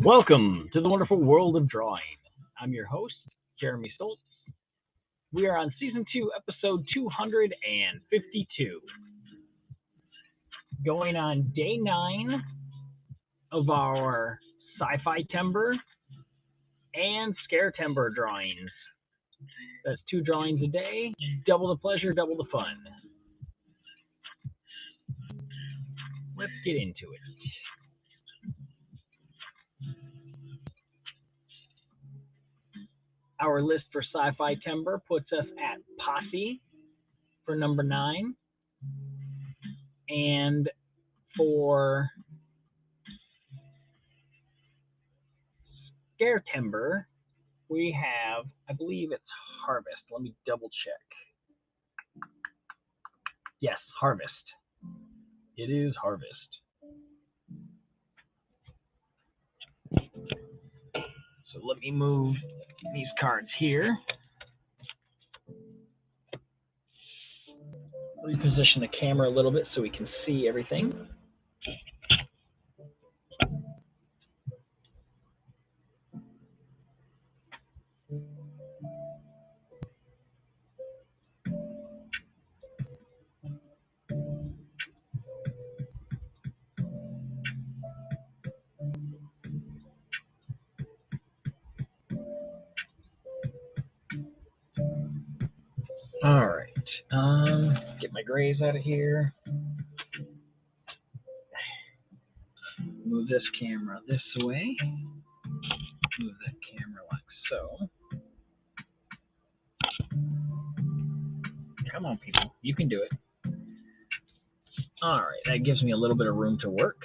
Welcome to the wonderful world of drawing. I'm your host, Jeremy Stoltz. We are on season 2, episode 252, going on day 9 of our sci-fi timber and scare timber drawings. That's 2 drawings a day, double the pleasure, double the fun. Let's get into it. Our list for sci-fi timber puts us at Posse for number 9. And for scare timber, we have, I believe it's Harvest. Let me double check. Yes, Harvest. It is Harvest. So let me move these cards here. Reposition the camera a little bit so we can see everything. All right. Get my grays out of here. Move this camera this way. Move that camera like so. Come on, people. You can do it. All right. That gives me a little bit of room to work.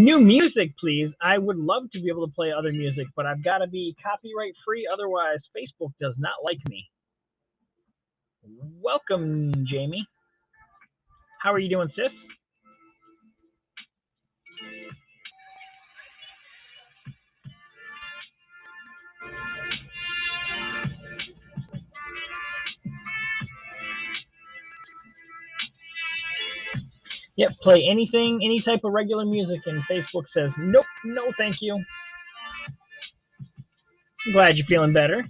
New music, please. I would love to be able to play other music, but I've got to be copyright free, otherwise Facebook does not like me. Welcome, Jamie. How are you doing, sis? Yep, play anything, any type of regular music, and Facebook says, nope, no thank you. I'm glad you're feeling better.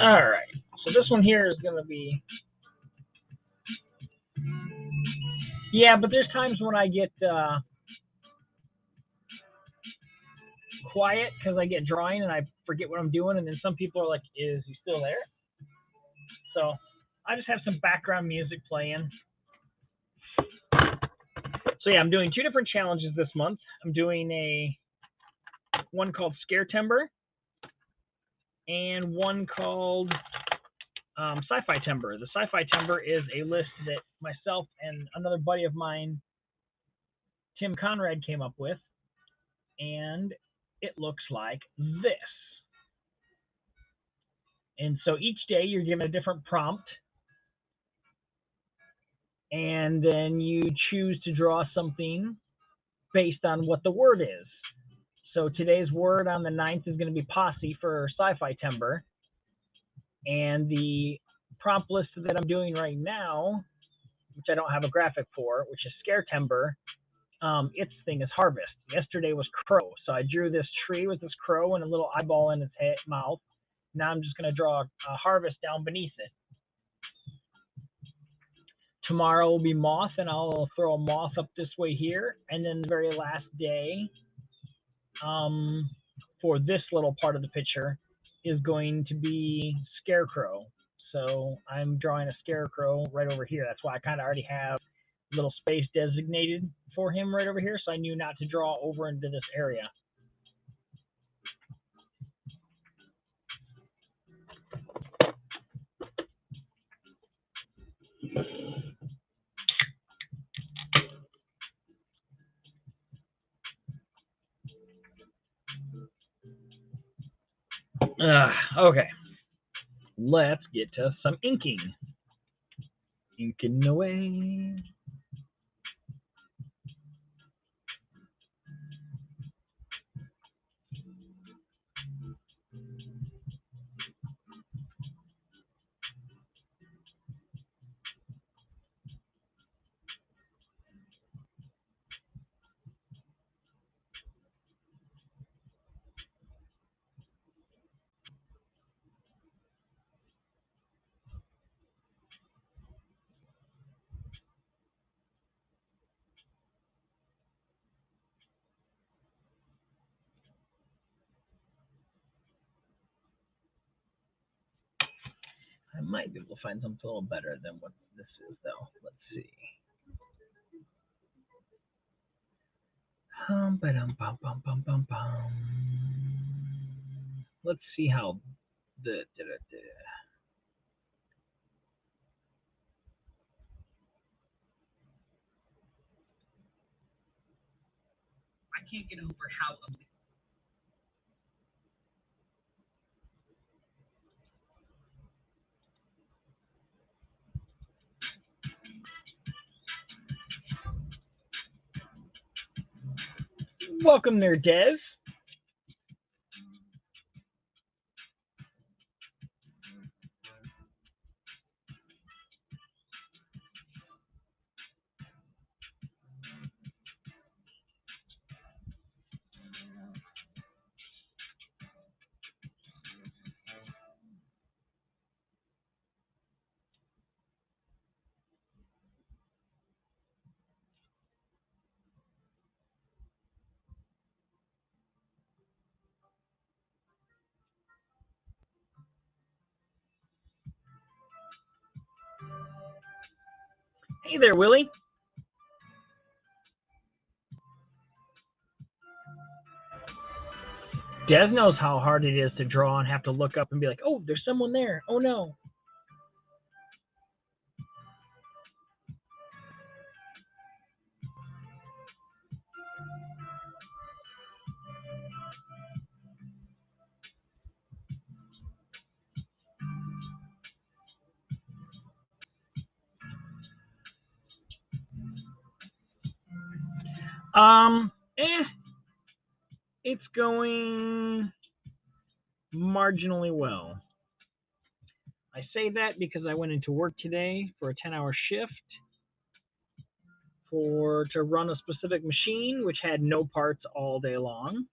All right. So this one here is going to be, yeah, but there's times when I get quiet because I get drawing and I forget what I'm doing, and then some people are like, "Is he still there?" So I just have some background music playing. So yeah, I'm doing two different challenges this month. I'm doing one called Scare Timber and one called Sci-Fi Timber. The Sci-Fi Timber is a list that myself and another buddy of mine, Tim Conrad, came up with, and it looks like this. And so each day you're given a different prompt, and then you choose to draw something based on what the word is. So today's word on the 9th is going to be posse for Sci-Fi Timber. And the prompt list that I'm doing right now, which I don't have a graphic for, which is Scare Timber, its thing is harvest. Yesterday was crow. So I drew this tree with this crow and a little eyeball in its mouth. Now I'm just going to draw a harvest down beneath it. Tomorrow will be moth, and I'll throw a moth up this way here. And then the very last day, for this little part of the picture, is going to be scarecrow. So I'm drawing a scarecrow right over here. That's why I kind of already have a little space designated for him right over here, so I knew not to draw over into this area. Okay, let's get to some inking. Inking away. I might be able to find something a little better than what this is, though. Let's see. Let's see how the. I can't get over how. Welcome there, Des. Hey there, Willie. Des knows how hard it is to draw and have to look up and be like, oh, there's someone there. Oh, no. It's going marginally well. I say that because I went into work today for a 10-hour shift to run a specific machine which had no parts all day long,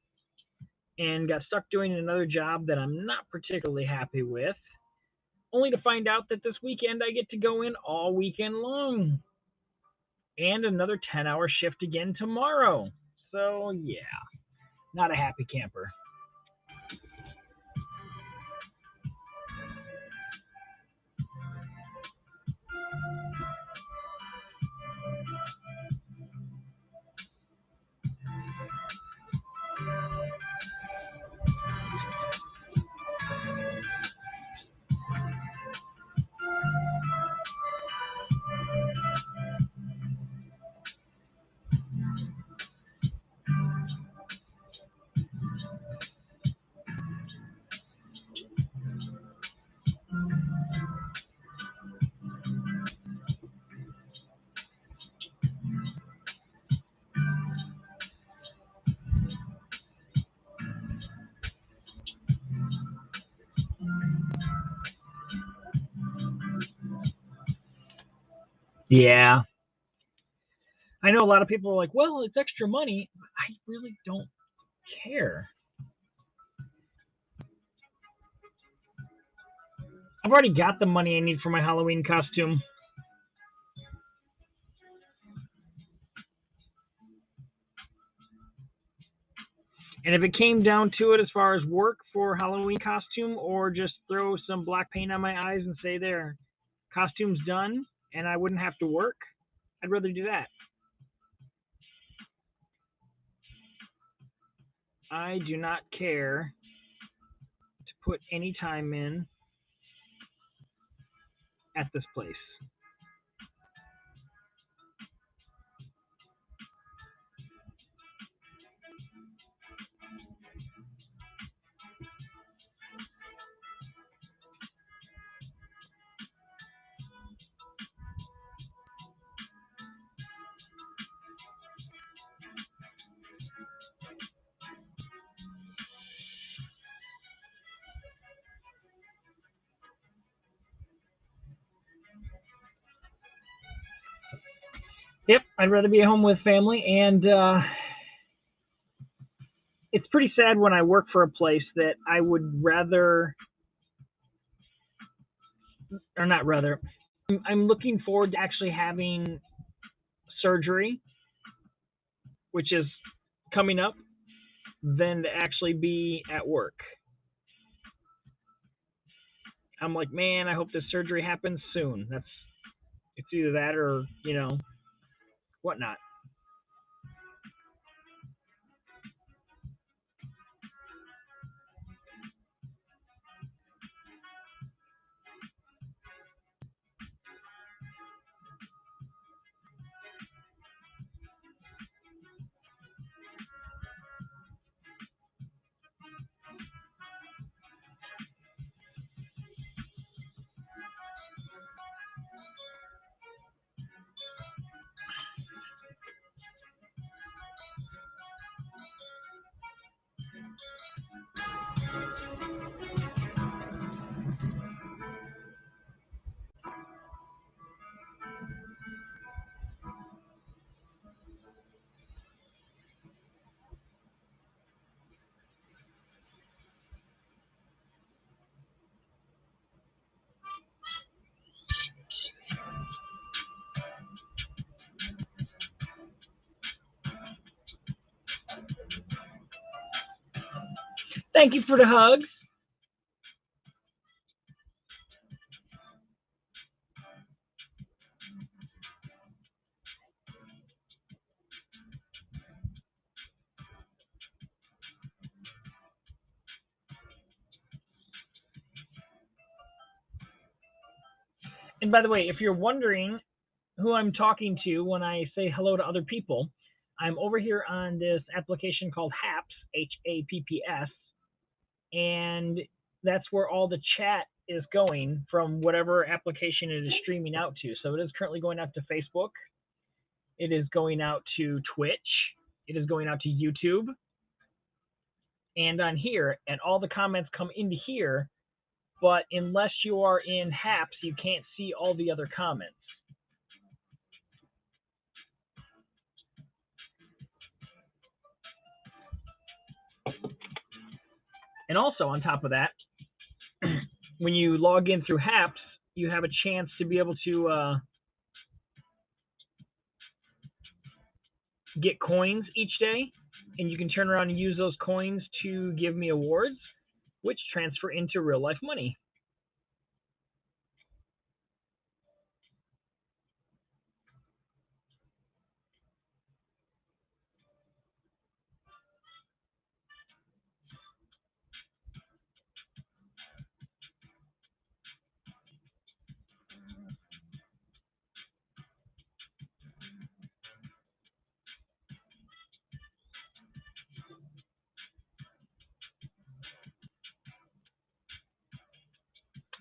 and got stuck doing another job that I'm not particularly happy with. only to find out that this weekend I get to go in all weekend long. And another 10-hour shift again tomorrow. So, yeah, not a happy camper. Yeah. I know a lot of people are like, well, it's extra money. I really don't care. I've already got the money I need for my Halloween costume. And if it came down to it as far as work for Halloween costume or just throw some black paint on my eyes and say there, costume's done and I wouldn't have to work, I'd rather do that. I do not care to put any time in at this place. Yep, I'd rather be at home with family, and it's pretty sad when I work for a place that I would rather, or not rather, I'm looking forward to actually having surgery, which is coming up, than to actually be at work. I'm like, man, I hope this surgery happens soon. It's either that or whatnot. Thank you for the hugs. And by the way, if you're wondering who I'm talking to when I say hello to other people, I'm over here on this application called HAPS, HAPPS, and that's where all the chat is going from whatever application it is streaming out to. So it is currently going out to Facebook, it is going out to Twitch, it is going out to YouTube, and on here, and all the comments come into here. But unless you are in HAPS, you can't see all the other comments. And also on top of that, when you log in through HAPS, you have a chance to be able to get coins each day, and you can turn around and use those coins to give me awards, which transfer into real life money.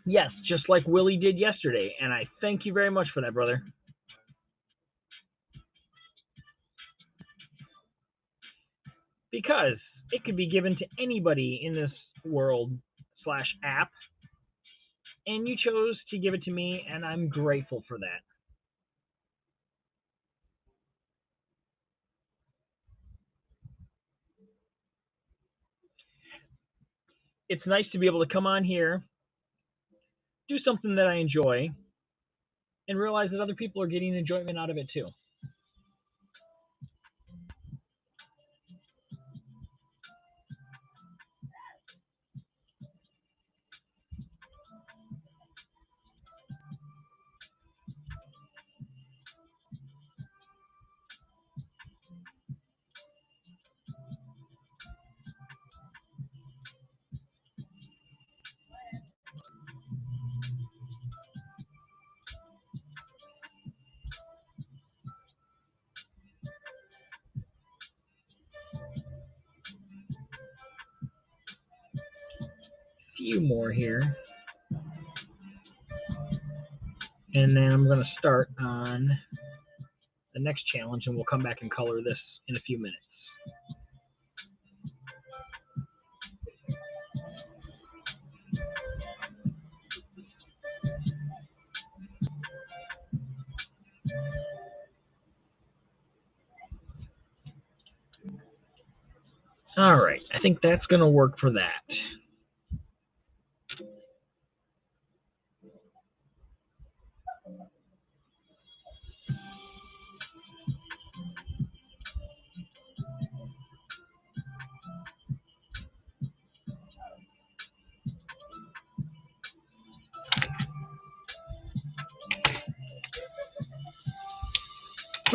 Yes, just like Willie did yesterday, and I thank you very much for that, brother. Because it could be given to anybody in this world / app, and you chose to give it to me, and I'm grateful for that. It's nice to be able to come on here, do something that I enjoy, and realize that other people are getting enjoyment out of it too. Few more here. And then I'm going to start on the next challenge, and we'll come back and color this in a few minutes. All right, I think that's going to work for that.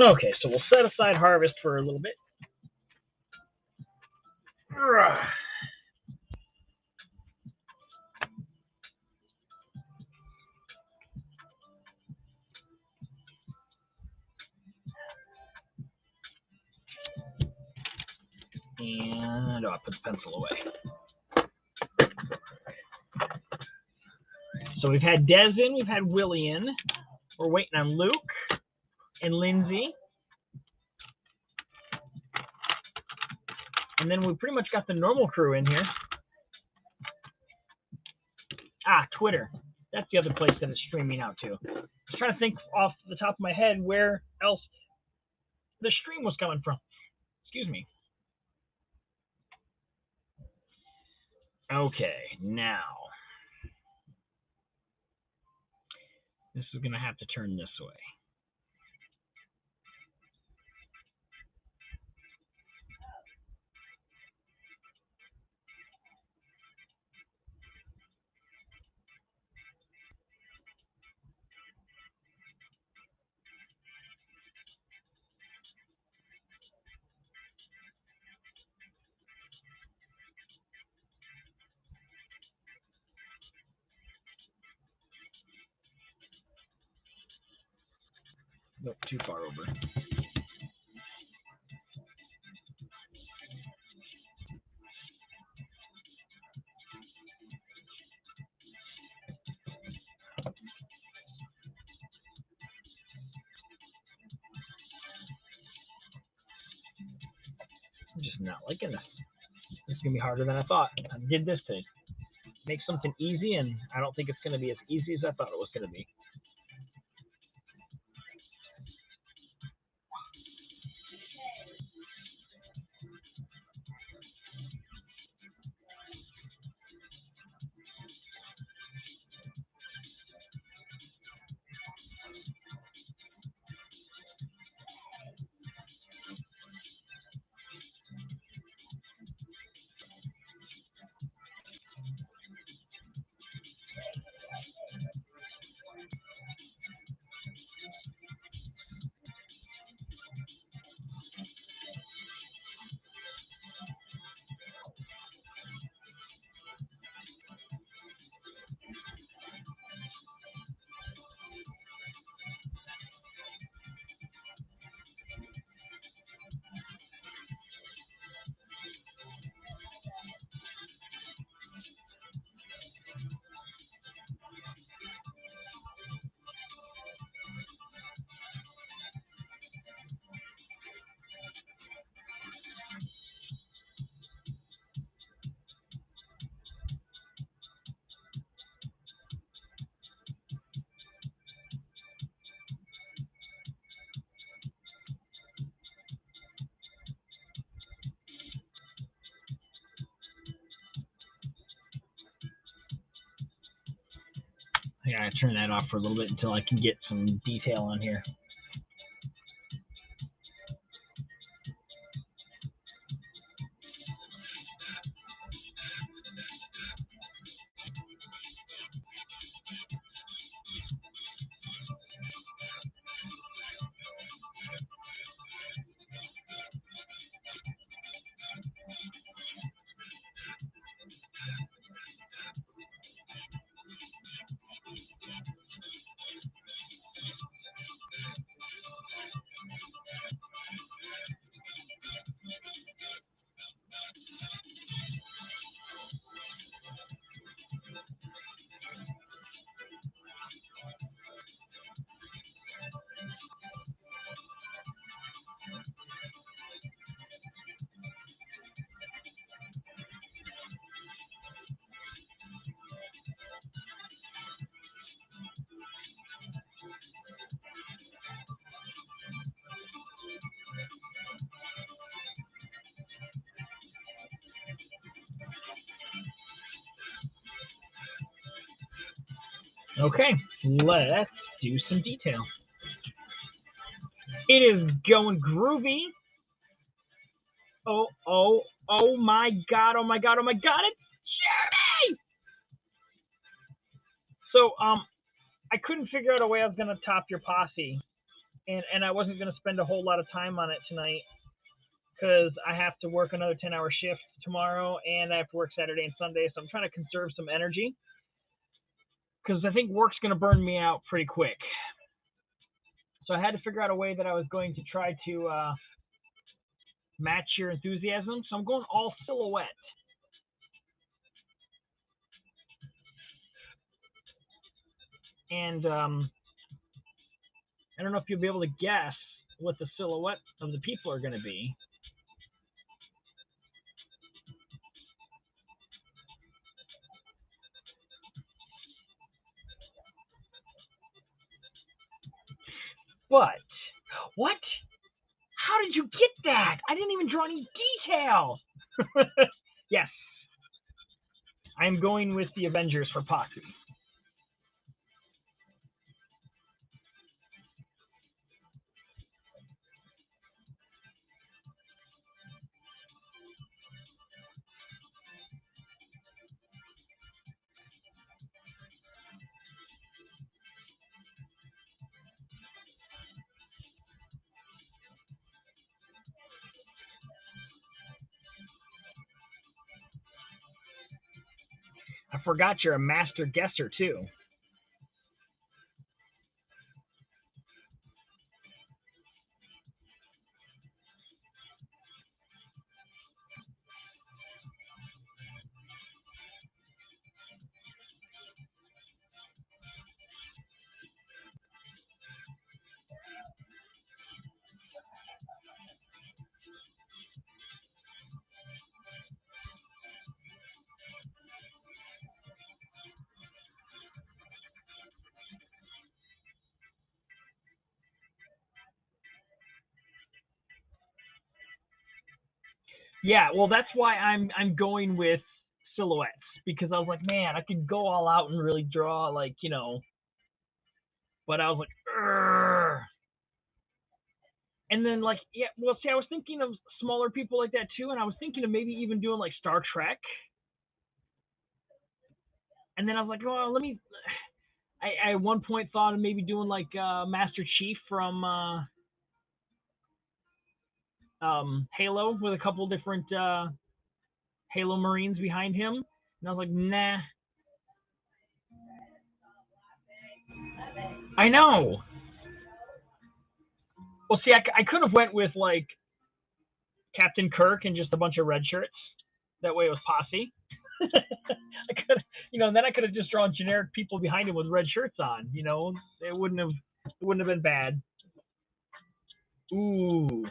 Okay, so we'll set aside harvest for a little bit. And I put the pencil away. So we've had Des in, we've had Willie in. We're waiting on Luke and Lindsay. And then we pretty much got the normal crew in here. Twitter. That's the other place that it's streaming out to. I was trying to think off the top of my head where else the stream was coming from. Excuse me. Okay, now. This is going to have to turn this way. Nope, too far over. I'm just not liking this. This is going to be harder than I thought. I did this to make something easy, and I don't think it's going to be as easy as I thought it was going to be. I gotta turn that off for a little bit until I can get some detail on here. Okay, let's do some detail. It is going groovy. Oh my god, oh my god, oh my god, it's Jeremy! So, I couldn't figure out a way I was going to top your posse, and I wasn't going to spend a whole lot of time on it tonight, because I have to work another 10-hour shift tomorrow, and I have to work Saturday and Sunday, so I'm trying to conserve some energy, because I think work's going to burn me out pretty quick. So I had to figure out a way that I was going to try to match your enthusiasm, so I'm going all silhouette. And I don't know if you'll be able to guess what the silhouette of the people are going to be. But, what? How did you get that? I didn't even draw any detail. Yes. I'm going with the Avengers for Posse. I forgot you're a master guesser, too. Yeah, well, that's why I'm going with silhouettes, because I was like, man, I could go all out and really draw, like, but I was like, Urgh. And then, like, yeah, well, see, I was thinking of smaller people like that too, and I was thinking of maybe even doing like Star Trek. And then I was like, oh, let me. I at one point thought of maybe doing like Master Chief from Halo, with a couple different Halo Marines behind him. And I was like, nah. I know. Well, see, I could have went with like Captain Kirk and just a bunch of red shirts. That way it was posse. I could, then I could have just drawn generic people behind him with red shirts on. It wouldn't have been bad. Ooh.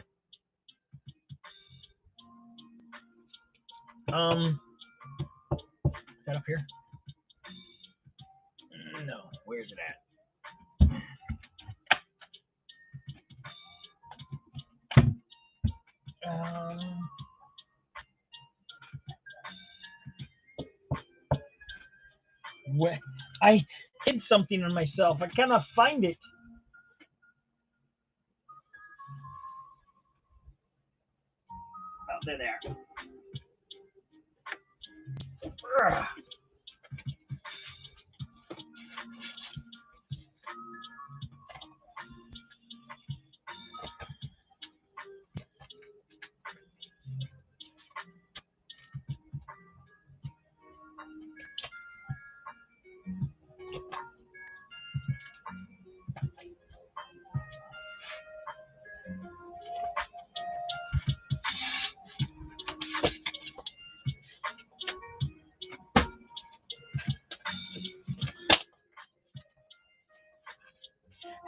Is that up here? No. Where's it at? What? hid something on myself. I cannot find it. Oh, there. Ugh.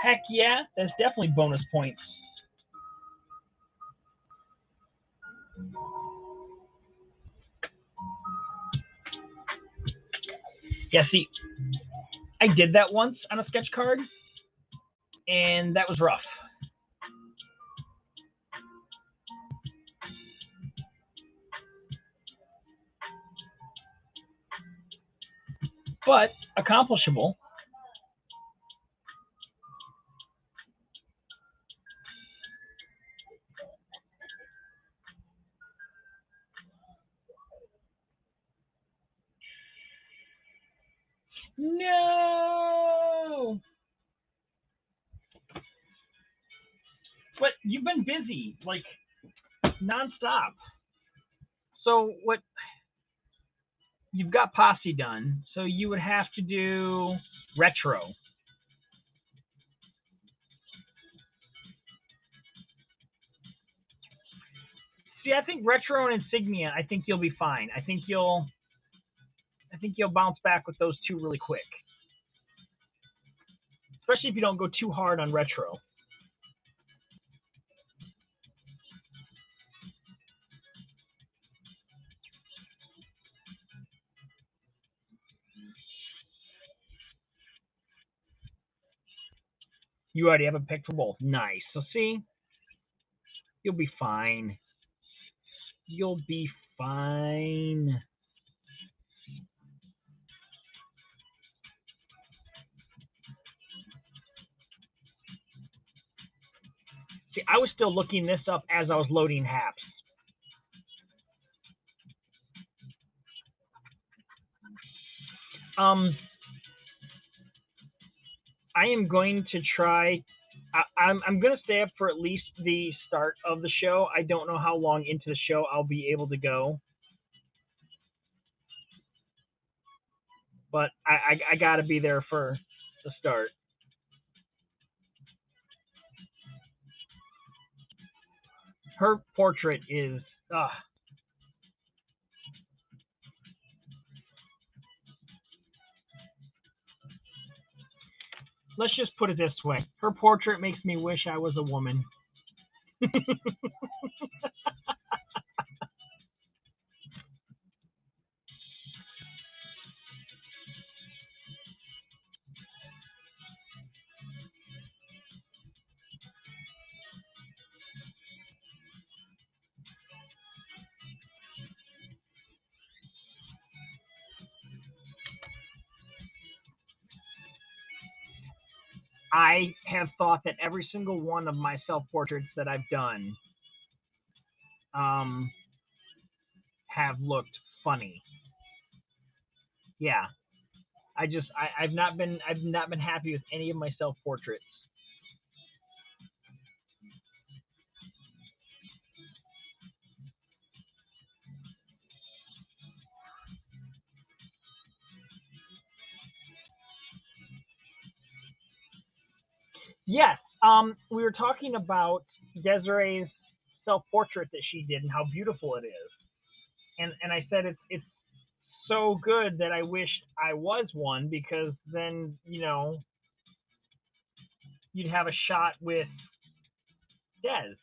Heck yeah, that's definitely bonus points. Yeah, see, I did that once on a sketch card, and that was rough. But accomplishable. No! But you've been busy, like, nonstop. So what you've got Posse done, so you would have to do retro. See, I think retro and insignia. I think you'll be fine. I think you'll bounce back with those two really quick, especially if you don't go too hard on retro. You already have a pick for both. Nice. So see, you'll be fine. You'll be fine. See, I was still looking this up as I was loading Haps. Um, I am going to try. I'm going to stay up for at least the start of the show. I don't know how long into the show I'll be able to go, but I got to be there for the start. Her portrait is. Let's just put it this way: her portrait makes me wish I was a woman. I have thought that every single one of my self portraits that I've done um, have looked funny. Yeah, I've not been happy with any of my self portraits. Yes, we were talking about Desiree's self portrait that she did and how beautiful it is, and I said it's so good that I wished I was one because then you'd have a shot with Des.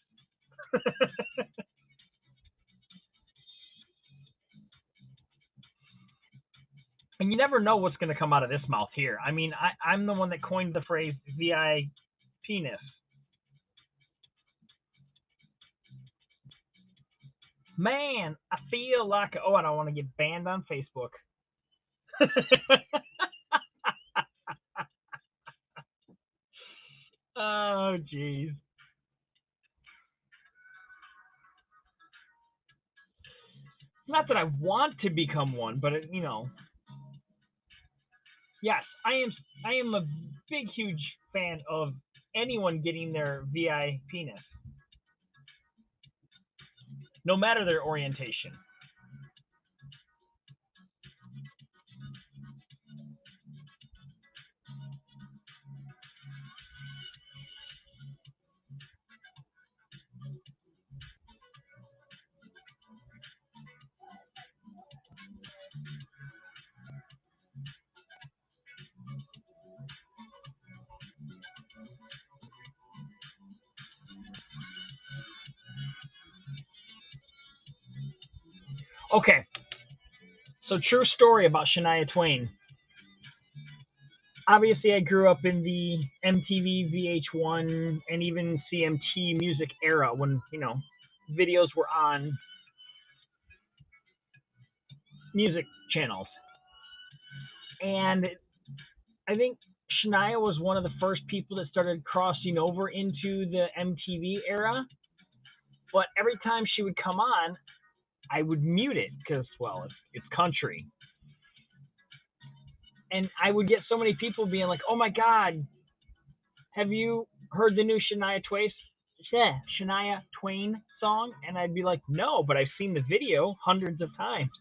And you never know what's going to come out of this mouth here. I mean, I'm the one that coined the phrase VI penis. Man, I feel like, oh, I don't want to get banned on Facebook. Oh, jeez. Not that I want to become one, but yes, I am a big, huge fan of anyone getting their VI penis, no matter their orientation. Okay, so true story about Shania Twain. Obviously, I grew up in the MTV, VH1, and even CMT music era when videos were on music channels, and I think Shania was one of the first people that started crossing over into the MTV era. But every time she would come on, I would mute it because, well, it's country, and I would get so many people being like, "Oh my God, have you heard the new Shania Twain song?" And I'd be like, "No, but I've seen the video hundreds of times."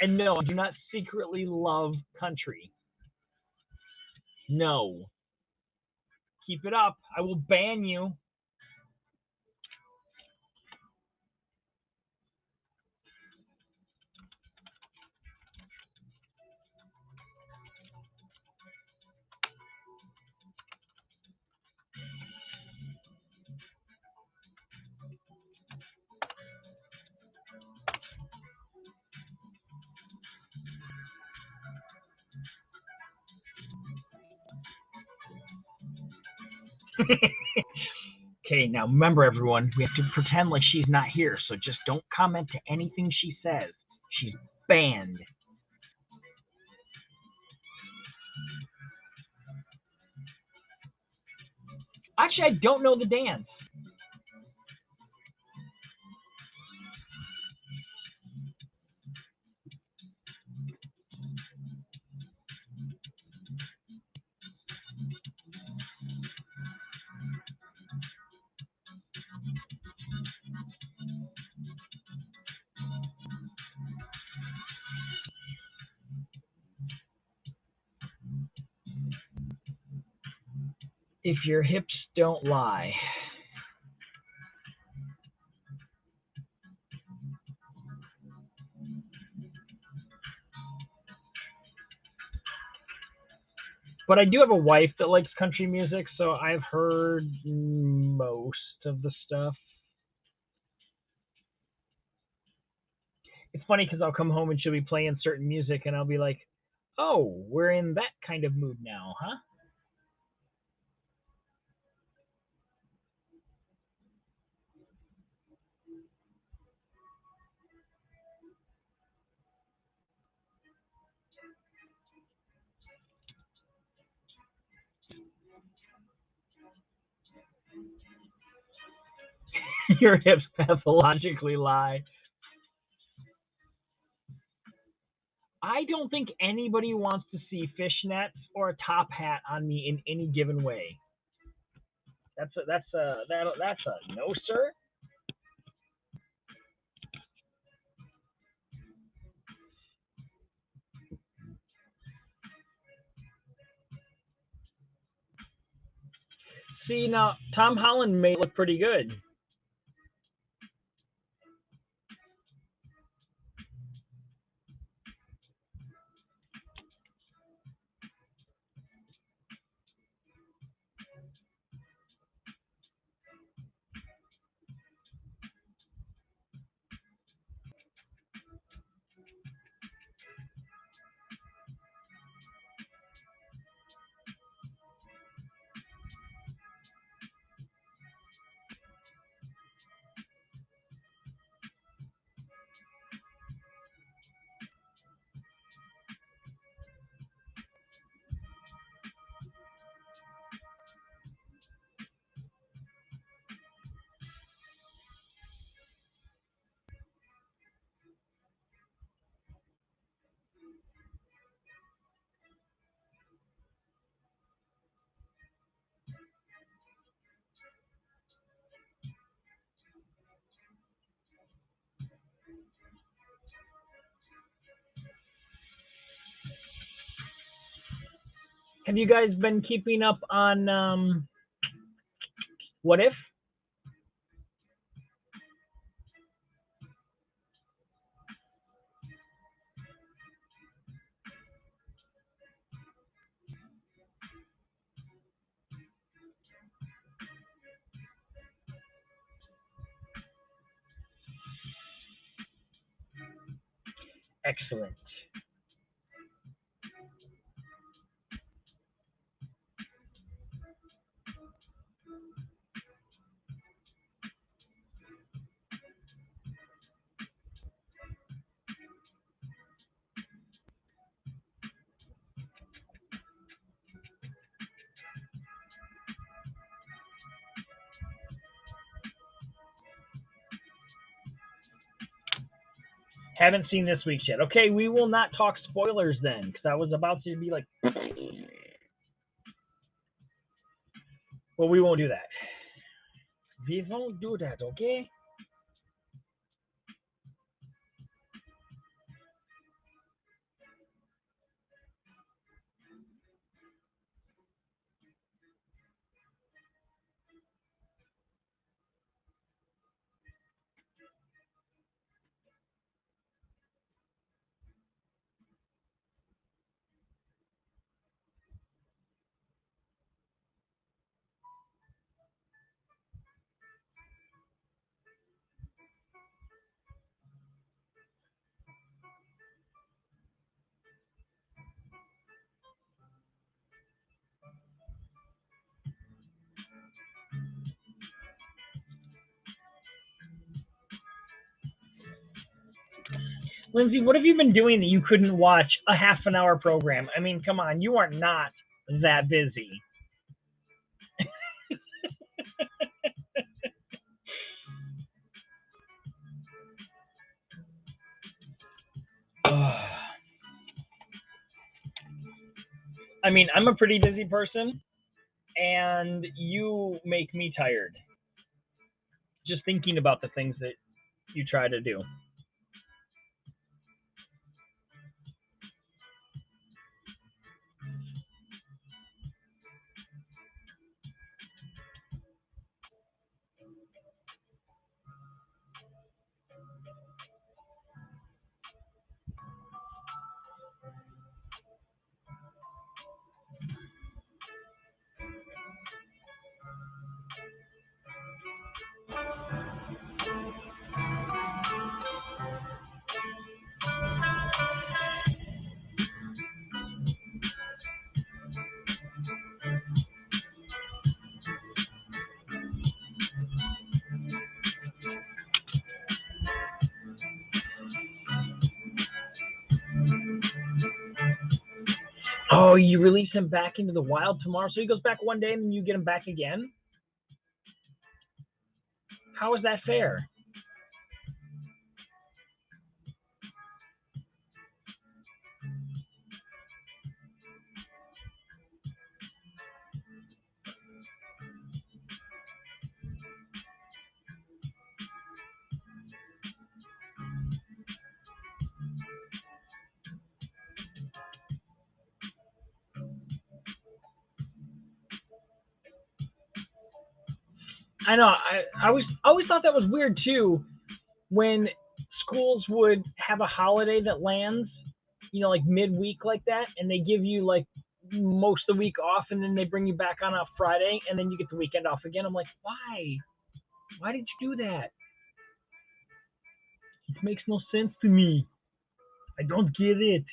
And no, I do not secretly love country. No, keep it up. I will ban you. Okay, now remember, everyone, we have to pretend like she's not here, so just don't comment to anything she says. She's banned. Actually, I don't know the dance. If your hips don't lie. But I do have a wife that likes country music, so I've heard most of the stuff. It's funny because I'll come home and she'll be playing certain music, and I'll be like, "Oh, we're in that kind of mood now, huh?" Your hips pathologically lie. I don't think anybody wants to see fishnets or a top hat on me in any given way. That's a no, sir. See, now Tom Holland may look pretty good. Have you guys been keeping up on What If? Excellent. Haven't seen this week's yet. Okay, we will not talk spoilers then, because I was about to be like, well, we won't do that. We won't do that, okay? Lindsay, what have you been doing that you couldn't watch a half an hour program? I mean, come on, you are not that busy. I mean, I'm a pretty busy person, and you make me tired just thinking about the things that you try to do. Oh, you release him back into the wild tomorrow, so he goes back one day and then you get him back again? How is that fair? I know. I always thought that was weird too. When schools would have a holiday that lands, like midweek like that, and they give you like most of the week off, and then they bring you back on a Friday, and then you get the weekend off again. I'm like, why? Why did you do that? It makes no sense to me. I don't get it.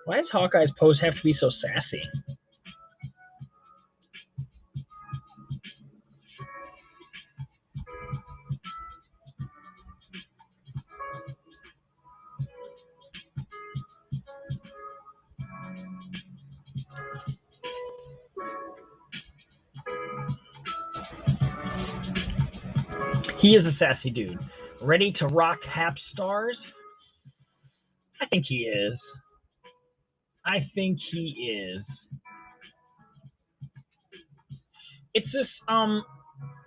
Why does Hawkeye's pose have to be so sassy? He is a sassy dude. Ready to rock Hap stars? I think he is. I think he is. It's this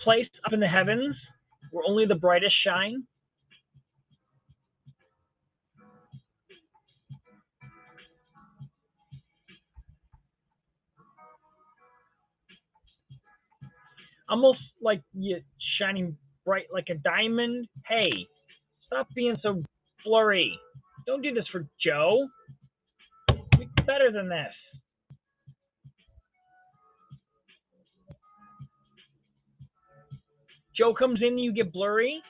place up in the heavens where only the brightest shine. Almost like you shining bright like a diamond. Hey, stop being so blurry. Don't do this for Joe. Be better than this. Joe comes in, you get blurry.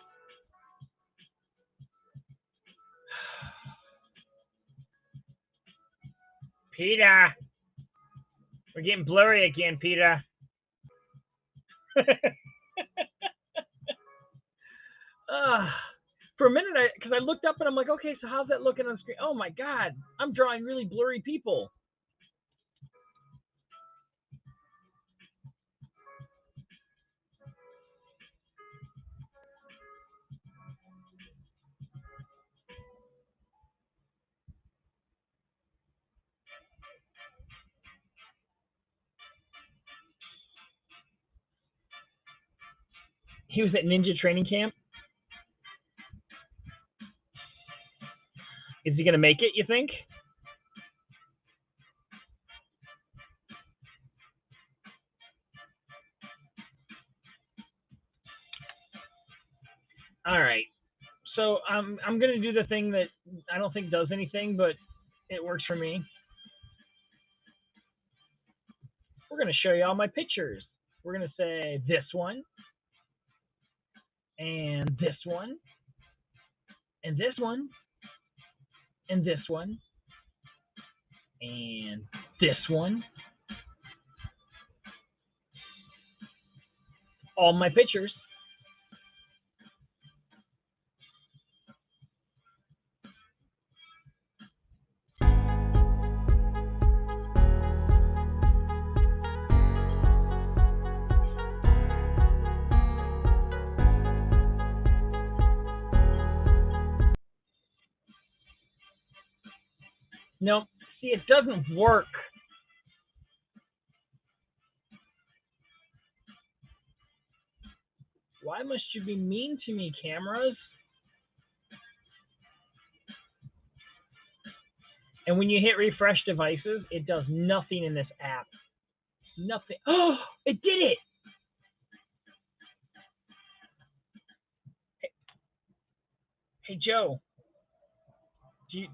Peter, we're getting blurry again, Peter. For a minute, because I looked up and I'm like, okay, so how's that looking on screen? Oh my God, I'm drawing really blurry people. He was at Ninja Training Camp. Is he going to make it, you think? All right. So I'm going to do the thing that I don't think does anything, but it works for me. We're going to show you all my pictures. We're going to say this one, and this one, and this one, and this one, and this one. All my pictures. Nope. See, it doesn't work. Why must you be mean to me, cameras? And when you hit refresh devices, it does nothing in this app. Nothing. Oh, it did it. Hey Joe, do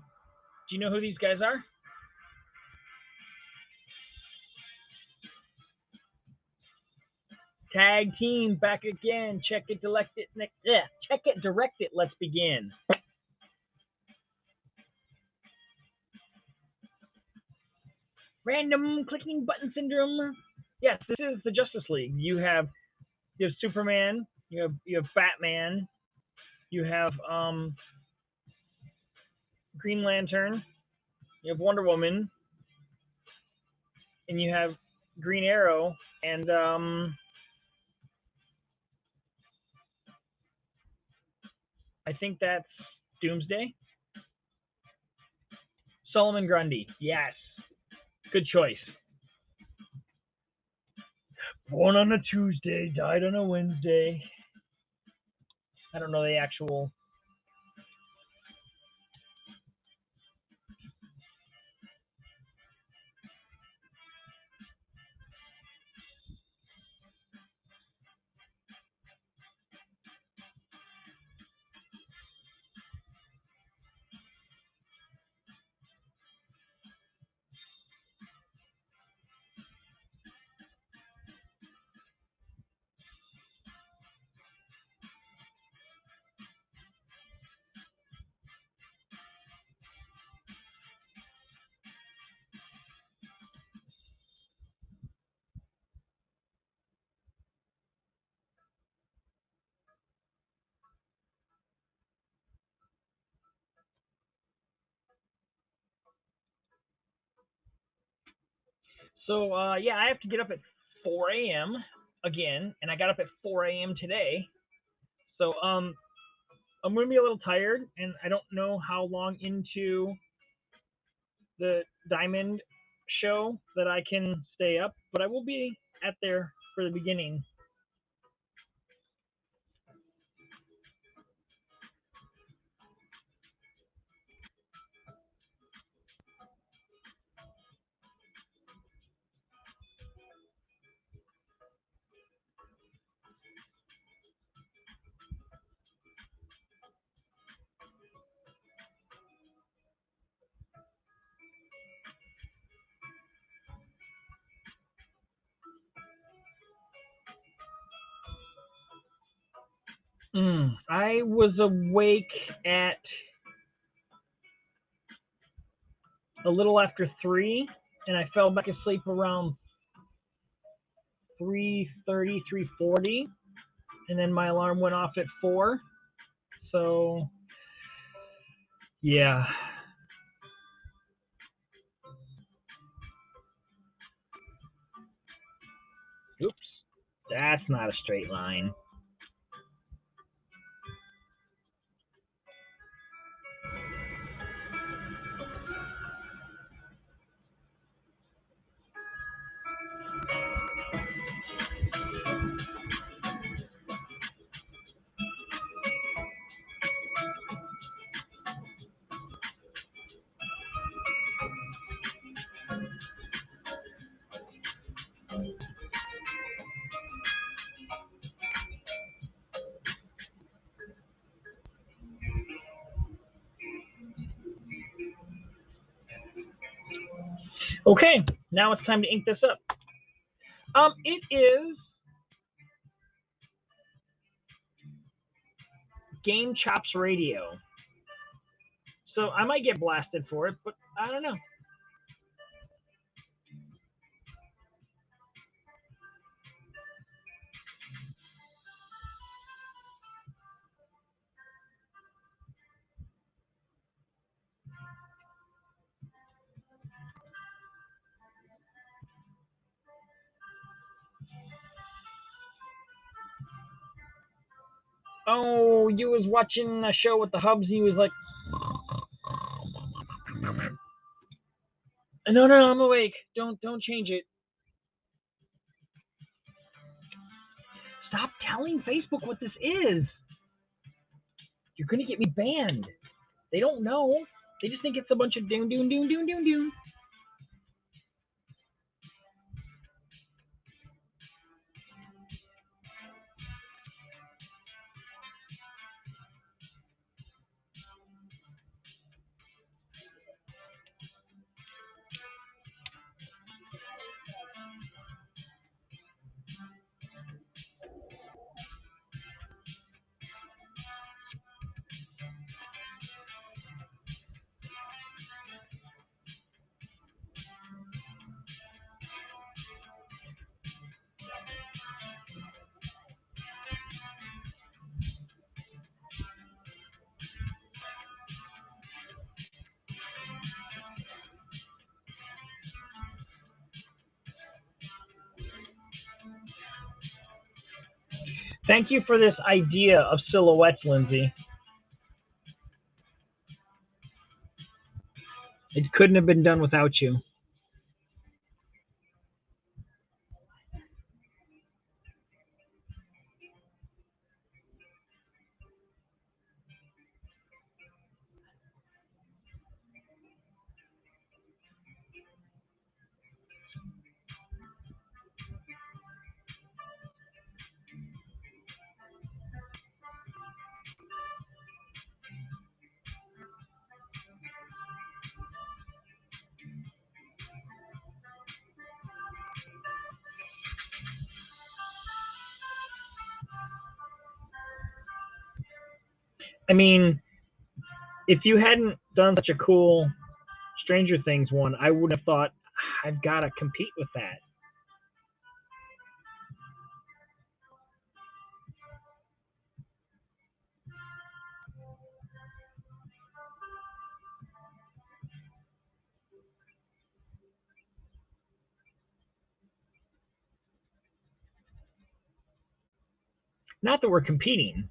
you know who these guys are? Tag team back again. Check it, direct it, check it, direct it. Let's begin. Random clicking button syndrome. Yes, this is the Justice League. You have Superman. You have Batman. You have Green Lantern. You have Wonder Woman, and you have Green Arrow, and I think that's Doomsday. Solomon Grundy. Yes. Good choice. Born on a Tuesday, died on a Wednesday. I don't know the actual. So yeah, I have to get up at 4 a.m. again, and I got up at 4 a.m. today. So I'm gonna be a little tired, and I don't know how long into the Diamond show that I can stay up, but I will be at there for the beginning. I was awake at a little after 3, and I fell back asleep around 3:30, 3:40, and then my alarm went off at 4. So yeah. Oops. That's not a straight line. Okay, now it's time to ink this up. It is Game Chops Radio. So I might get blasted for it, but I don't know. Oh, you was watching a show with the Hubs. He was like, no, no, no, I'm awake. Don't change it. Stop telling Facebook what this is. You're gonna get me banned. They don't know. They just think it's a bunch of doom, doom, doom, doom, doom, doom. Thank you for this idea of silhouettes, Lindsay. It couldn't have been done without you. I mean, if you hadn't done such a cool Stranger Things one, I wouldn't have thought I've got to compete with that. Not that we're competing.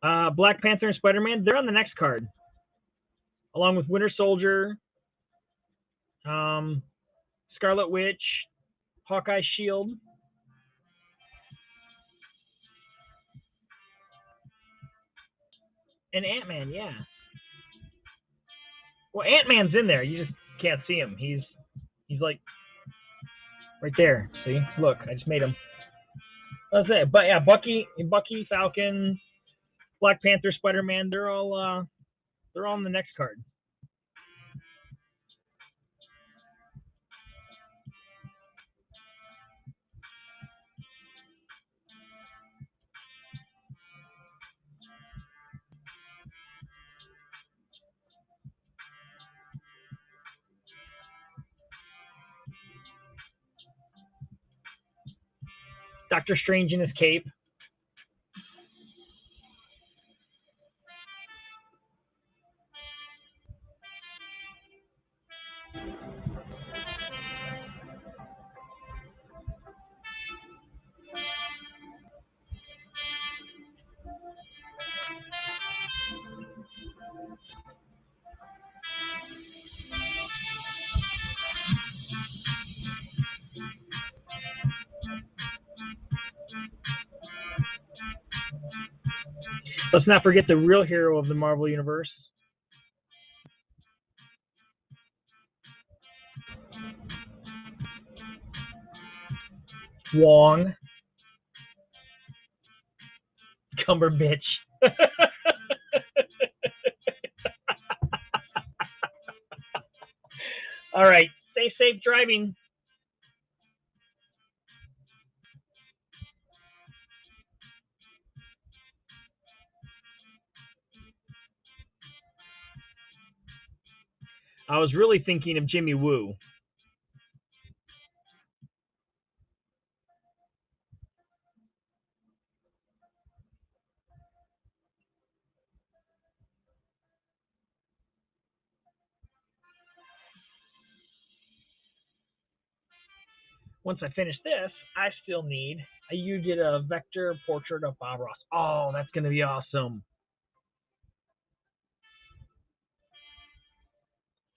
Black Panther and Spider-Man, they're on the next card. Along with Winter Soldier, Scarlet Witch, Hawkeye Shield. And Ant-Man, yeah. Well, Ant-Man's in there. You just can't see him. He's like right there. See? Look, I just made him. That's it. But yeah, Bucky, Falcon, Black Panther, Spider-Man, they're all on the next card. Doctor Strange in his cape. Let's not forget the real hero of the Marvel Universe. Wong. Cumberbitch. All right. Stay safe driving. I was really thinking of Jimmy Woo. Once I finish this, I still need you did a vector portrait of Bob Ross. Oh, that's going to be awesome.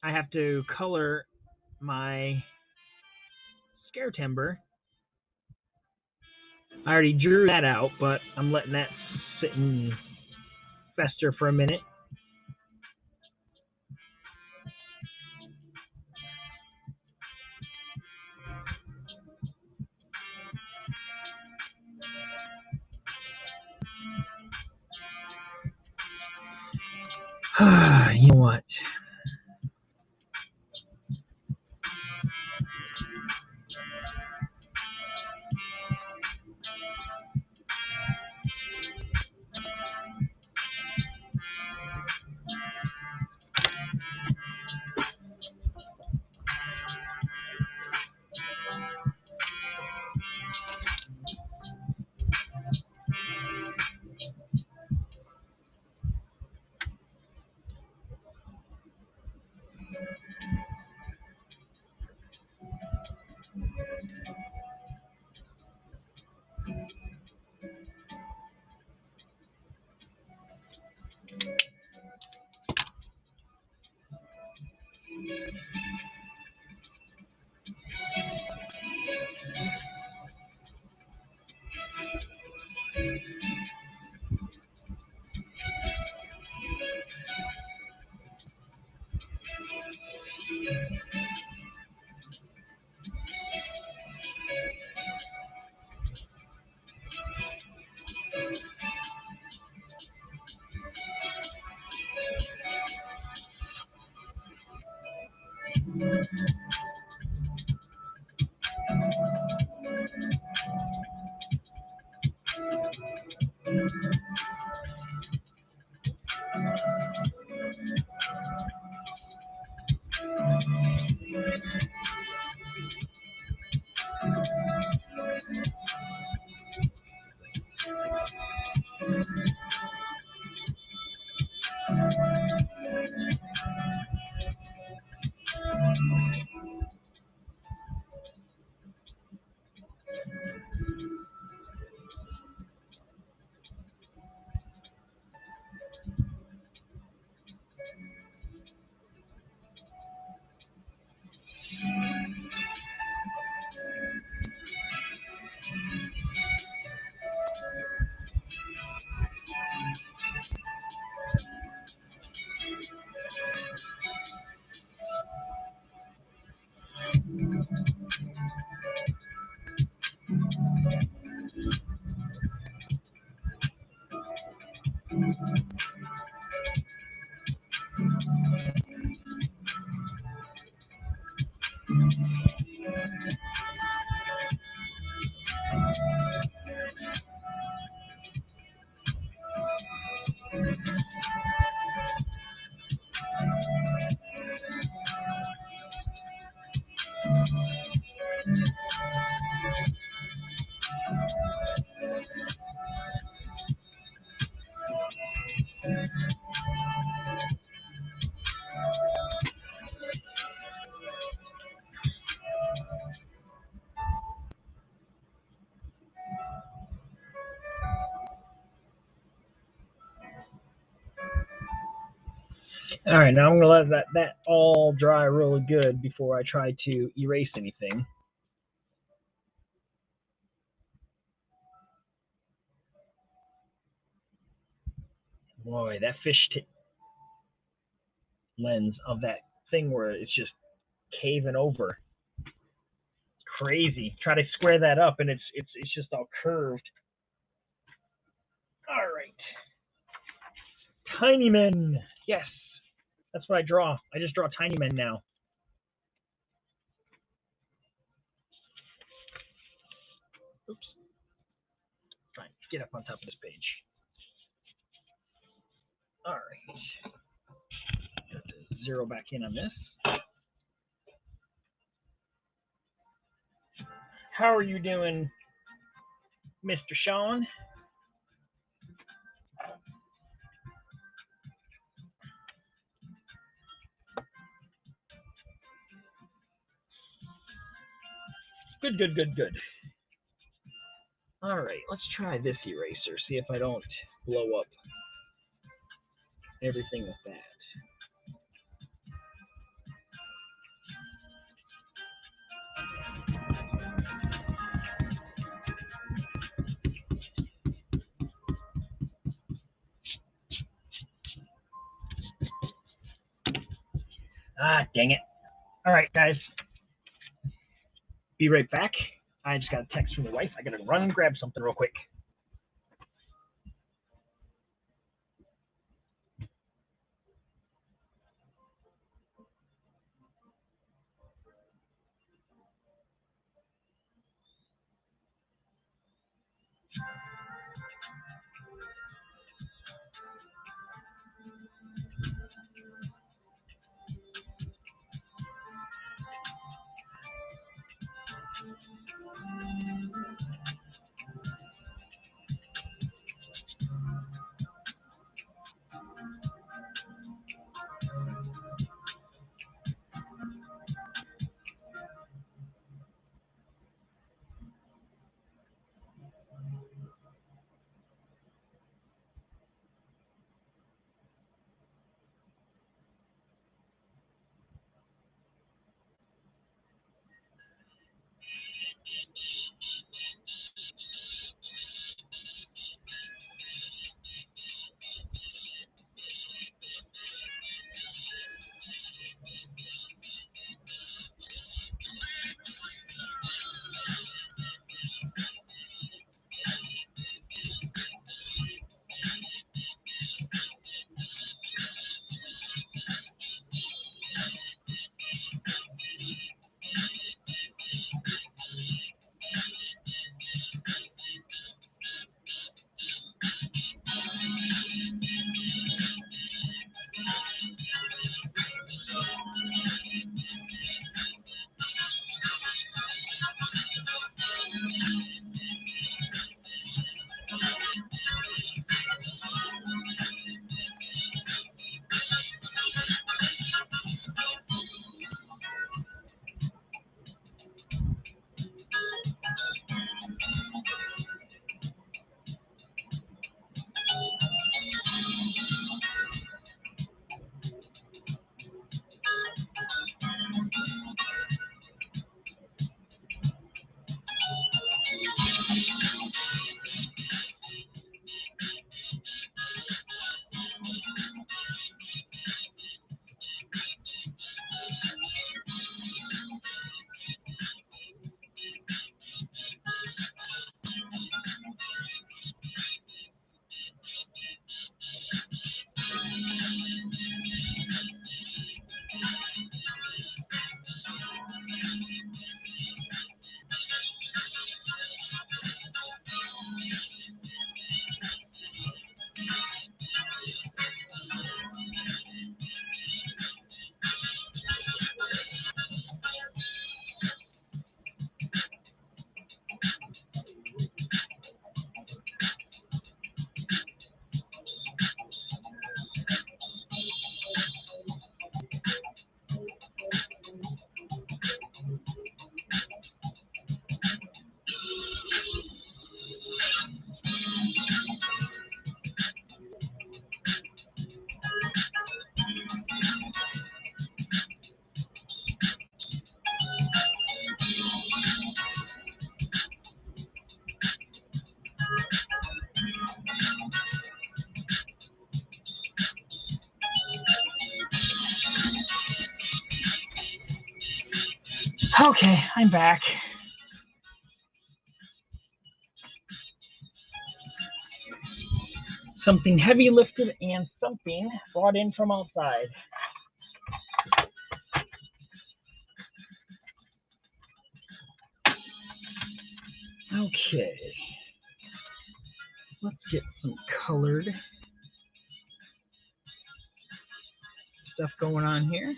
I have to color my Scare Timber. I already drew that out, but I'm letting that sit and fester for a minute. You know what? All right, now I'm gonna let that all dry really good before I try to erase anything. Boy, that lens of that thing where it's just caving over. Crazy. Try to square that up and it's just all curved. All right. Tiny men. Yes. That's what I draw. I just draw tiny men now. Oops. Trying to get up on top of this page. All right. Got to zero back in on this. How are you doing, Mr. Sean? Good, good, good, good. All right, let's try this eraser. See if I don't blow up everything with that. Ah, dang it. All right, guys. Be right back. I just got a text from the wife. I got to run and grab something real quick. Okay, I'm back. Something heavy lifted and something brought in from outside. Okay. Let's get some colored stuff going on here.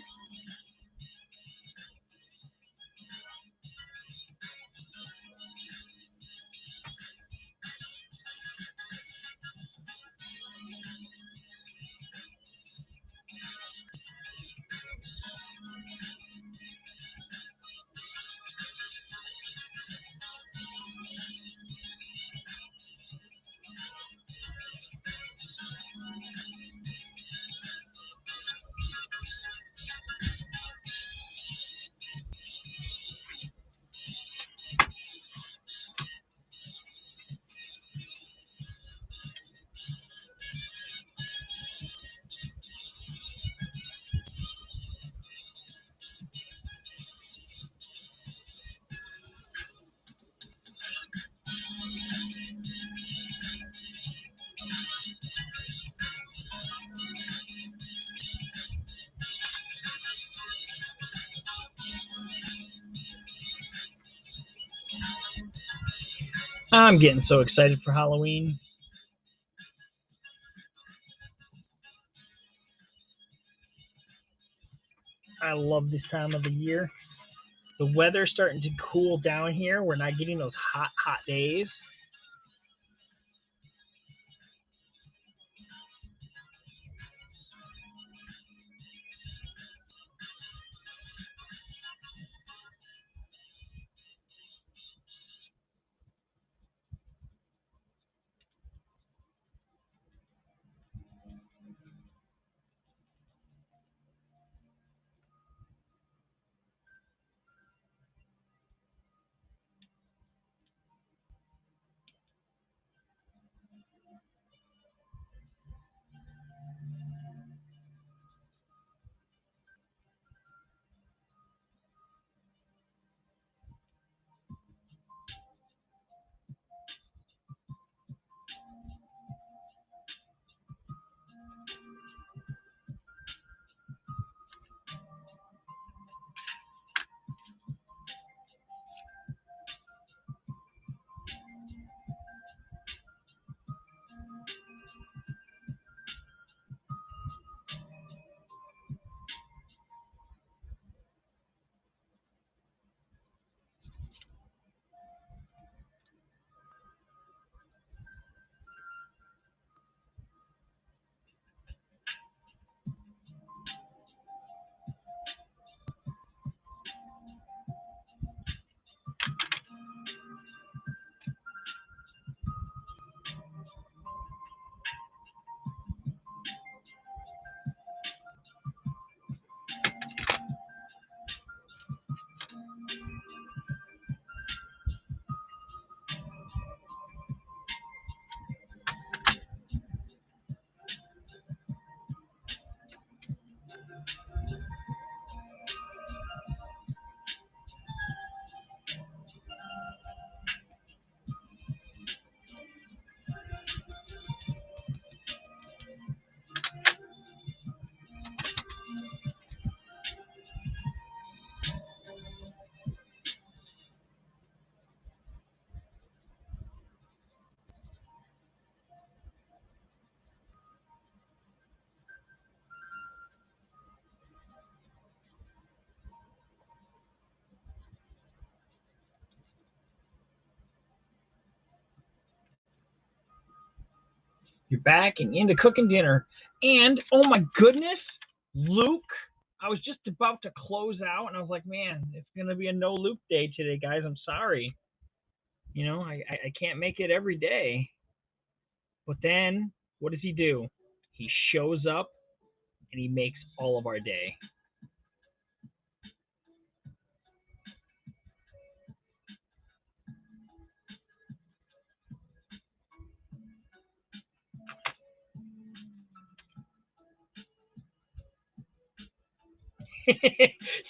I'm getting so excited for Halloween. I love this time of the year. The weather's starting to cool down here. We're not getting those hot, hot days. You're back and into cooking dinner. And oh my goodness, Luke, I was just about to close out and I was like, man, it's going to be a no Luke day today, guys. I'm sorry. You know, I can't make it every day. But then what does he do? He shows up and he makes all of our day.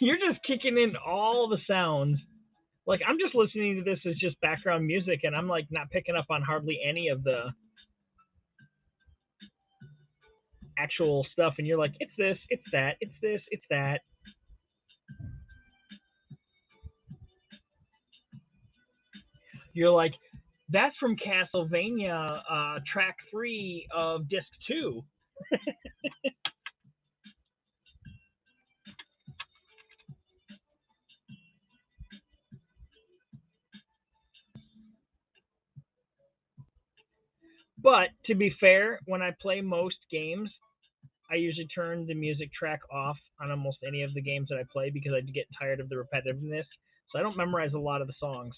You're just kicking in all the sounds. Like I'm just listening to this as just background music, and I'm like not picking up on hardly any of the actual stuff. And you're like, it's this, it's that, it's this, it's that. You're like, that's from Castlevania track 3 of disc 2. But to be fair, when I play most games, I usually turn the music track off on almost any of the games that I play because I get tired of the repetitiveness. So I don't memorize a lot of the songs.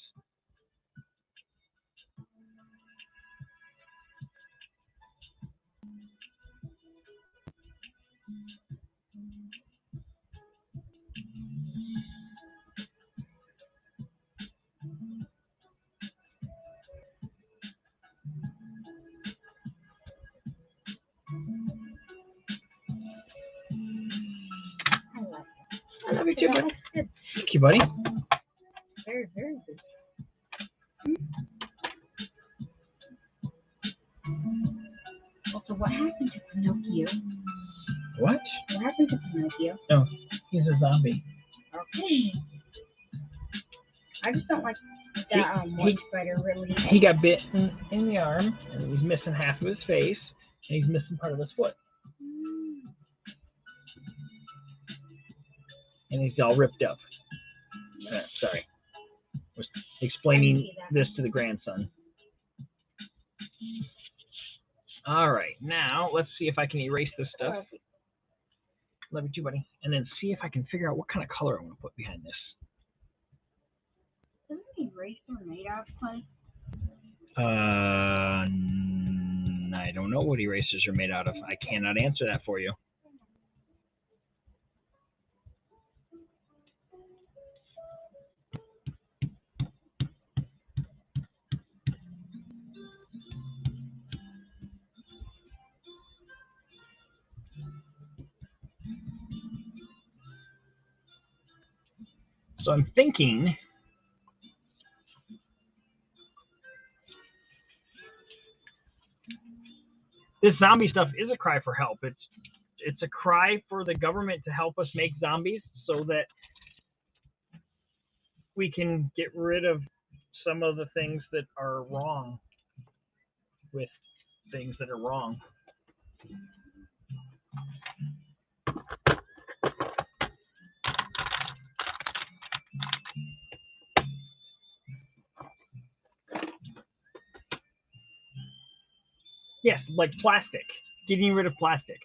I love you too, buddy. Thank you, buddy. Very, very good. Also, what happened to Pinocchio? What? What happened to Pinocchio? No, he's a zombie. Okay. I just don't like that white spider really. He got bitten in the arm, and he's missing half of his face, and he's missing part of his foot. And he's all ripped up. Sorry. I was explaining this to the grandson. All right, now let's see if I can erase this stuff. Love you too, buddy. And then see if I can figure out what kind of color I want to put behind this. Isn't the eraser made out of clay? I don't know what erasers are made out of. I cannot answer that for you. So I'm thinking this zombie stuff is a cry for help. It's a cry for the government to help us make zombies so that we can get rid of some of the things that are wrong with things that are wrong. Yes, like plastic. Getting rid of plastic.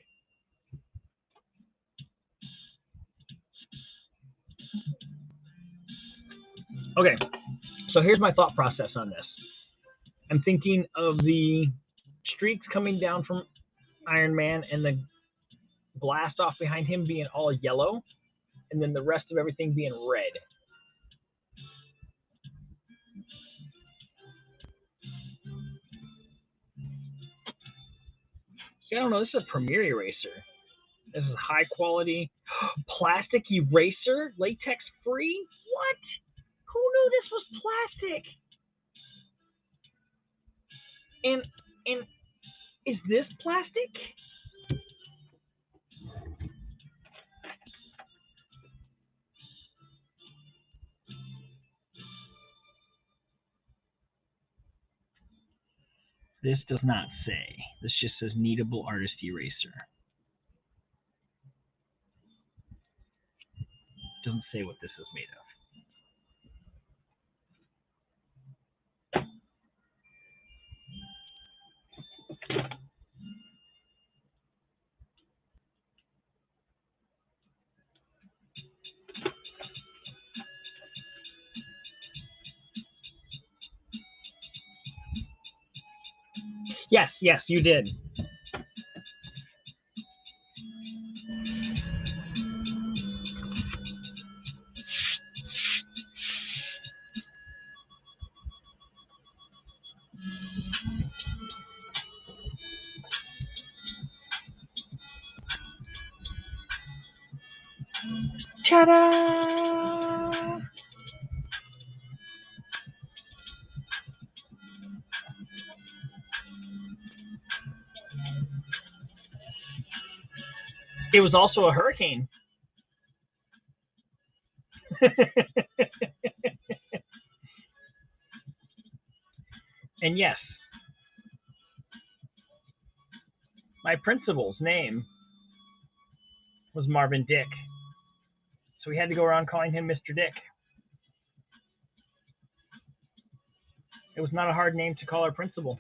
Okay, so here's my thought process on this. I'm thinking of the streaks coming down from Iron Man and the blast off behind him being all yellow, and then the rest of everything being red. See, I don't know, this is a Premier eraser. This is high quality plastic eraser, latex free. What? Who knew this was plastic? And is this plastic? This does not say. This just says kneadable artist eraser. Doesn't say what this is made of. Yes, you did. Ta-da! It was also a hurricane. And yes, my principal's name was Marvin Dick. So we had to go around calling him Mr. Dick. It was not a hard name to call our principal.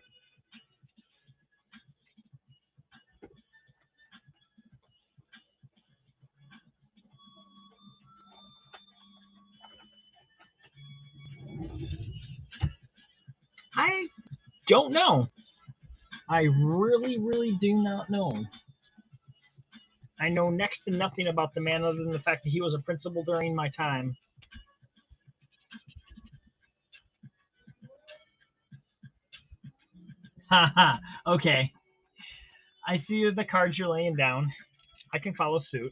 I don't know. I really, really do not know. I know next to nothing about the man other than the fact that he was a principal during my time. Haha, okay. I see the cards you're laying down. I can follow suit.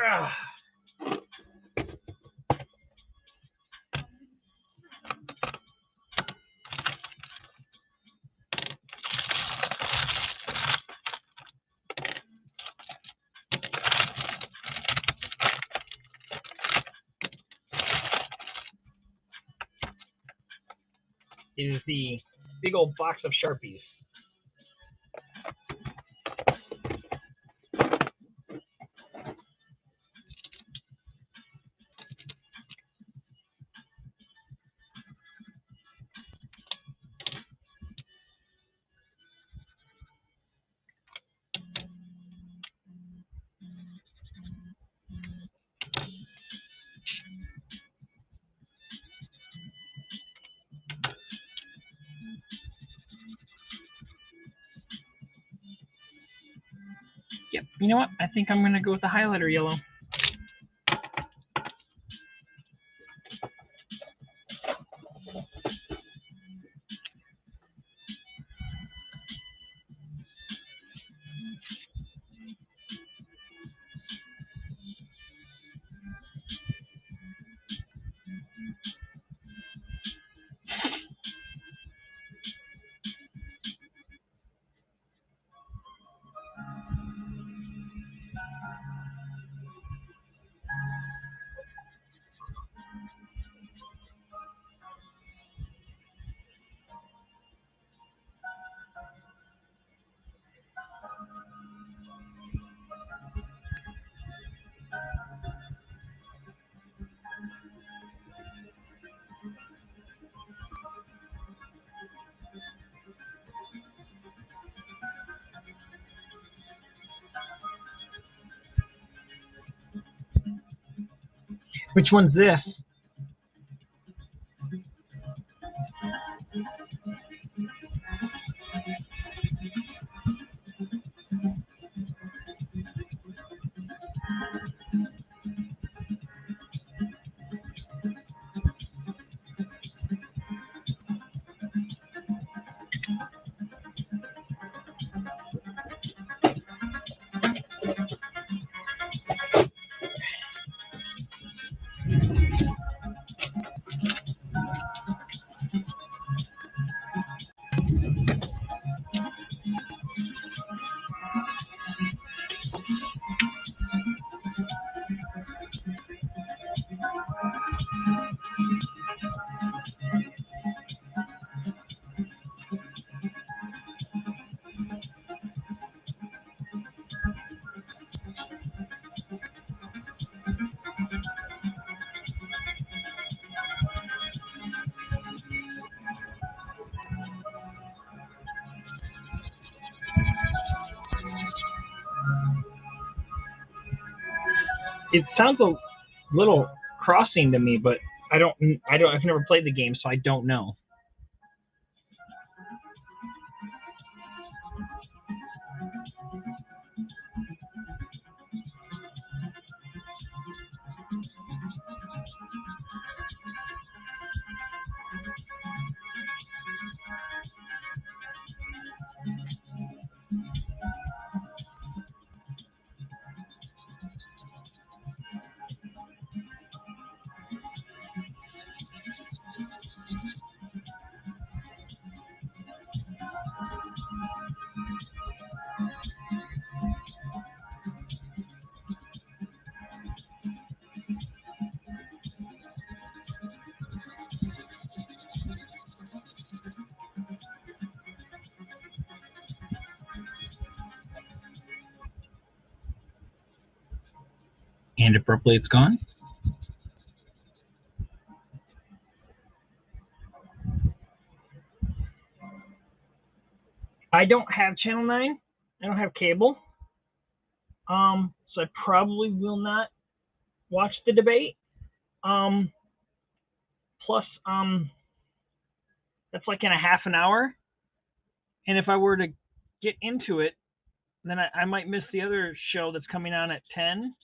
Ugh. Is the big old box of Sharpies. Yep, you know what? I think I'm going to go with the highlighter yellow. Which one's this? It sounds a little crossing to me, but I've never played the game, so I don't know. And abruptly it's gone. I don't have Channel 9. I don't have cable. So I probably will not watch the debate. Plus, that's like in a half an hour. And if I were to get into it, then I might miss the other show that's coming on at 10.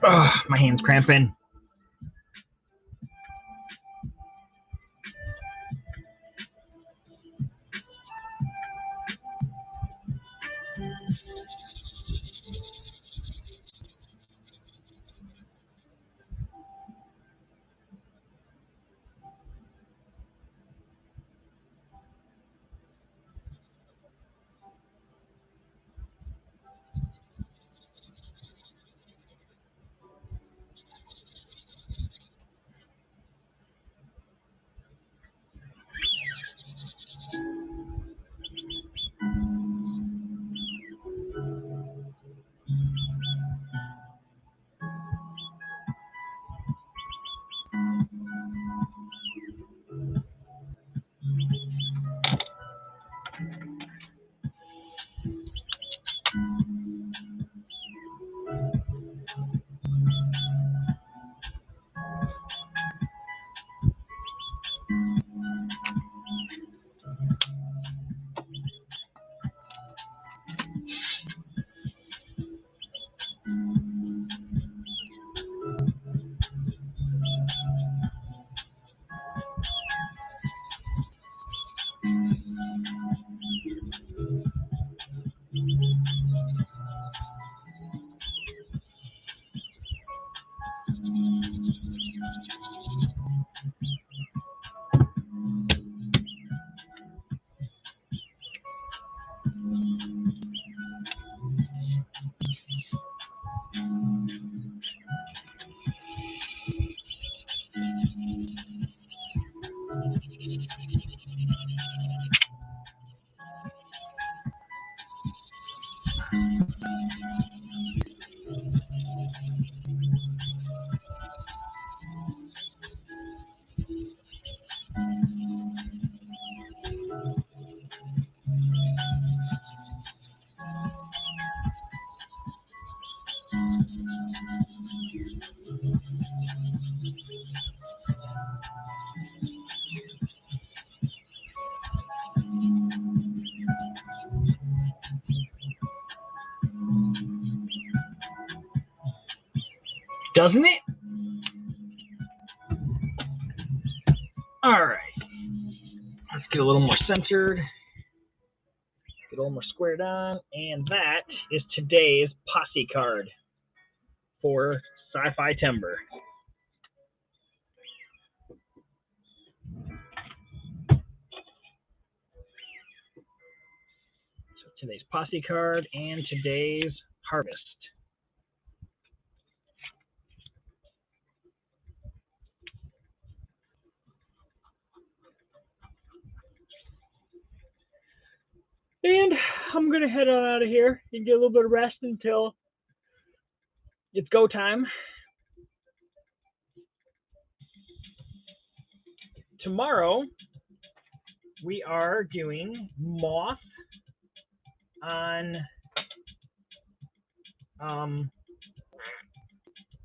Oh, my hand's cramping. doesn't it? All right. Let's get a little more centered. Get a little more squared on. And that is today's posse card for Sci-Fi Timber. So today's posse card and today's harvest. And I'm going to head on out of here and get a little bit of rest until it's go time. Tomorrow, we are doing moth on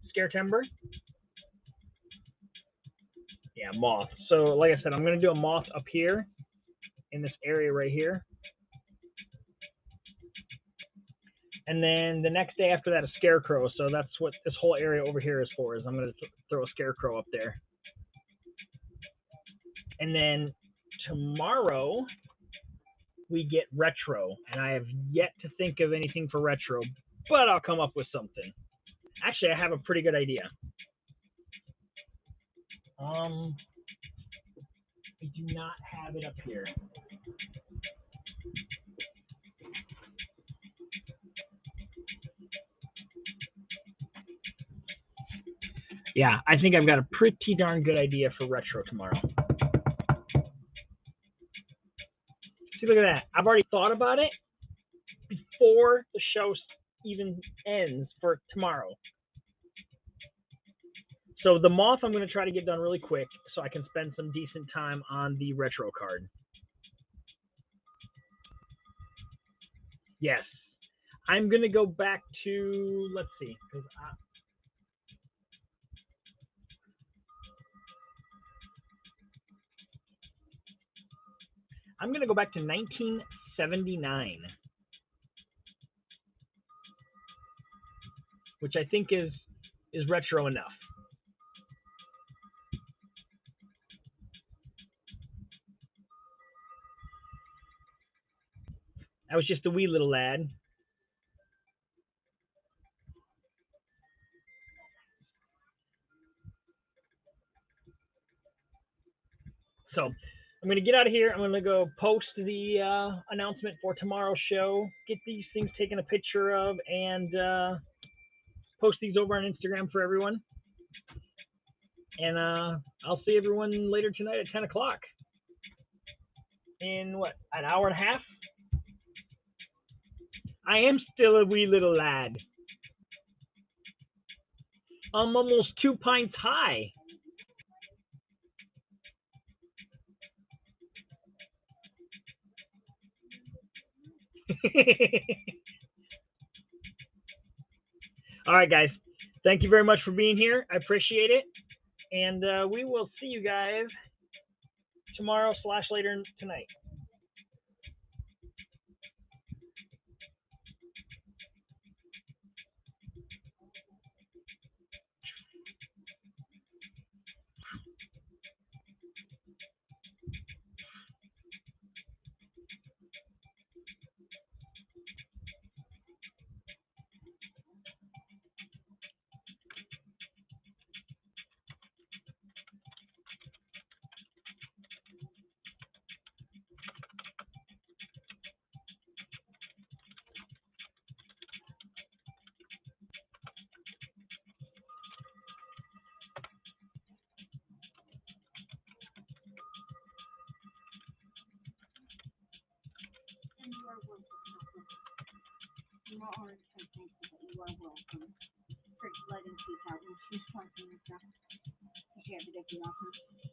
Scare Timber. Yeah, moth. So, like I said, I'm going to do a moth up here in this area right here. And then the next day after that, a scarecrow. So that's what this whole area over here is for, is I'm going to throw a scarecrow up there. And then tomorrow, we get retro. And I have yet to think of anything for retro, but I'll come up with something. Actually, I have a pretty good idea. I do not have it up here. Yeah, I think I've got a pretty darn good idea for retro tomorrow. See, look at that. I've already thought about it before the show even ends for tomorrow. So the moth I'm going to try to get done really quick so I can spend some decent time on the retro card. Yes. I'm going to go back to, let's see, because I'm going to go back to 1979, which I think is retro enough. I was just a wee little lad. So I'm going to get out of here. I'm going to go post the announcement for tomorrow's show, get these things taken a picture of, and post these over on Instagram for everyone. And I'll see everyone later tonight at 10 o'clock. In what, an hour and a half? I am still a wee little lad. I'm almost 2 pints high. All right, guys. Thank you very much for being here. I appreciate it. And we will see you guys tomorrow / later tonight. You are always so thankful that you are welcome for letting speak out when she's talking and stuff. She had to get you off her.